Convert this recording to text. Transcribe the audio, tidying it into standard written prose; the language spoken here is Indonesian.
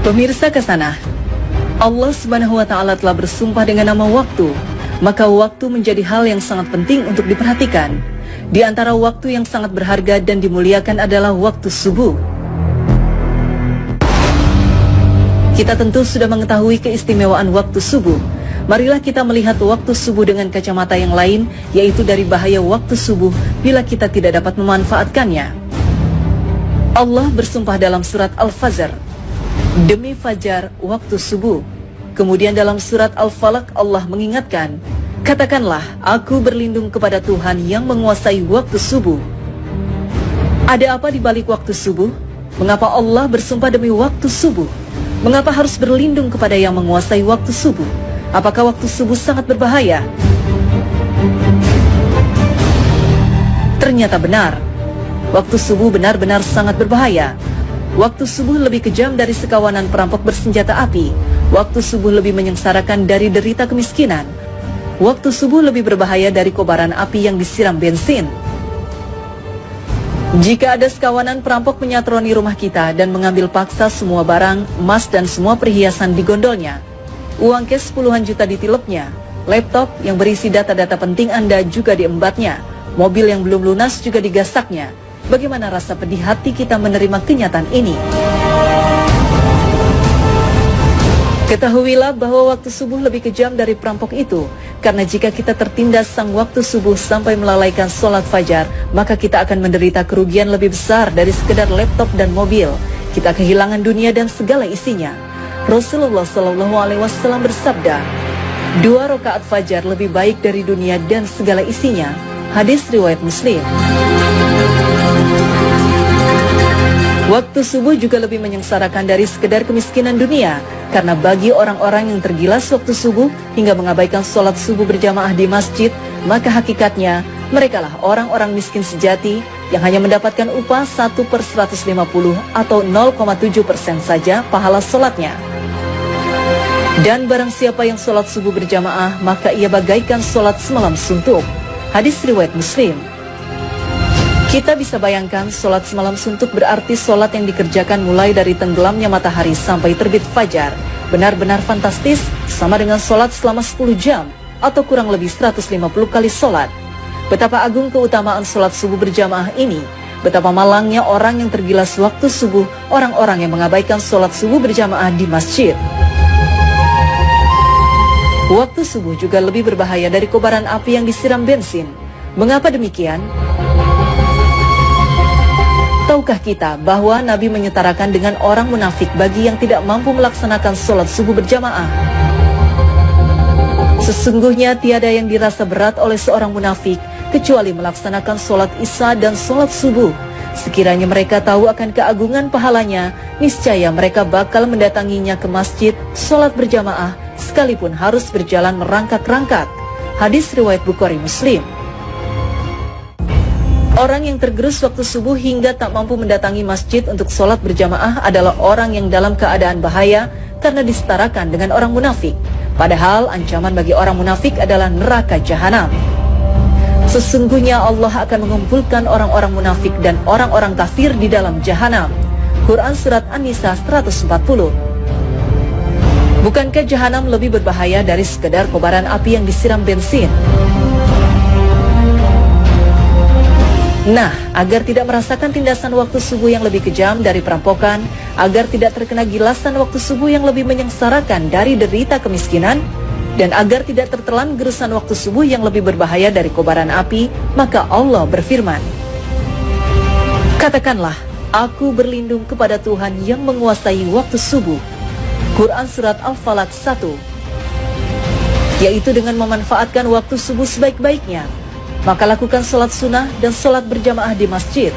Pemirsa Kesana, Allah Subhanahu wa Ta'ala telah bersumpah dengan nama waktu, maka waktu menjadi hal yang sangat penting untuk diperhatikan. Di antara waktu yang sangat berharga dan dimuliakan adalah waktu subuh. Kita tentu sudah mengetahui keistimewaan waktu subuh. Marilah kita melihat waktu subuh dengan kacamata yang lain, yaitu dari bahaya waktu subuh bila kita tidak dapat memanfaatkannya. Allah bersumpah dalam surat Al-Fajr, demi fajar waktu subuh. Kemudian dalam surat Al-Falaq Allah mengingatkan, katakanlah aku berlindung kepada Tuhan yang menguasai waktu subuh. Ada apa di balik waktu subuh? Mengapa Allah bersumpah demi waktu subuh? Mengapa harus berlindung kepada yang menguasai waktu subuh? Apakah waktu subuh sangat berbahaya? Ternyata benar. Waktu subuh benar-benar sangat berbahaya. Waktu subuh lebih kejam dari sekawanan perampok bersenjata api. Waktu subuh lebih menyengsarakan dari derita kemiskinan. Waktu subuh lebih berbahaya dari kobaran api yang disiram bensin. Jika ada sekawanan perampok menyatroni rumah kita dan mengambil paksa semua barang, emas dan semua perhiasan di gondolnya, uang cash puluhan juta ditilepnya, laptop yang berisi data-data penting Anda juga diembatnya, mobil yang belum lunas juga digasaknya. Bagaimana rasa pedih hati kita menerima kenyataan ini? Ketahuilah bahwa waktu subuh lebih kejam dari perampok itu, karena jika kita tertindas sang waktu subuh sampai melalaikan sholat fajar, maka kita akan menderita kerugian lebih besar dari sekedar laptop dan mobil. Kita kehilangan dunia dan segala isinya. Rasulullah SAW bersabda, 2 rakaat fajar lebih baik dari dunia dan segala isinya. Hadis riwayat Muslim. Waktu subuh juga lebih menyengsarakan dari sekedar kemiskinan dunia, karena bagi orang-orang yang tergilas waktu subuh hingga mengabaikan sholat subuh berjamaah di masjid, maka hakikatnya merekalah orang-orang miskin sejati yang hanya mendapatkan upah 1/150 atau 0,7% saja pahala sholatnya. Dan barang siapa yang sholat subuh berjamaah, maka ia bagaikan sholat semalam suntuk. Hadis riwayat Muslim. Kita bisa bayangkan sholat semalam suntuk berarti sholat yang dikerjakan mulai dari tenggelamnya matahari sampai terbit fajar. Benar-benar fantastis, sama dengan sholat selama 10 jam atau kurang lebih 150 kali sholat. Betapa agung keutamaan sholat subuh berjamaah ini. Betapa malangnya orang yang tergilas waktu subuh, orang-orang yang mengabaikan sholat subuh berjamaah di masjid. Waktu subuh juga lebih berbahaya dari kobaran api yang disiram bensin. Mengapa demikian? Tahukah kita bahwa Nabi menyetarakan dengan orang munafik bagi yang tidak mampu melaksanakan sholat subuh berjamaah? Sesungguhnya tiada yang dirasa berat oleh seorang munafik kecuali melaksanakan sholat isya dan sholat subuh. Sekiranya mereka tahu akan keagungan pahalanya, niscaya mereka bakal mendatanginya ke masjid sholat berjamaah sekalipun harus berjalan merangkak-rangkak. Hadis riwayat Bukhari Muslim. Orang yang tergerus waktu subuh hingga tak mampu mendatangi masjid untuk sholat berjamaah adalah orang yang dalam keadaan bahaya karena disetarakan dengan orang munafik. Padahal ancaman bagi orang munafik adalah neraka jahanam. Sesungguhnya Allah akan mengumpulkan orang-orang munafik dan orang-orang kafir di dalam jahanam. Quran Surat An-Nisa 140. Bukankah jahanam lebih berbahaya dari sekedar kobaran api yang disiram bensin? Nah, agar tidak merasakan tindasan waktu subuh yang lebih kejam dari perampokan, agar tidak terkena gilasan waktu subuh yang lebih menyengsarakan dari derita kemiskinan, dan agar tidak tertelan gerusan waktu subuh yang lebih berbahaya dari kobaran api, maka Allah berfirman, katakanlah, aku berlindung kepada Tuhan yang menguasai waktu subuh. Quran Surat Al-Falaq 1. Yaitu dengan memanfaatkan waktu subuh sebaik-baiknya, maka lakukan sholat sunnah dan sholat berjamaah di masjid.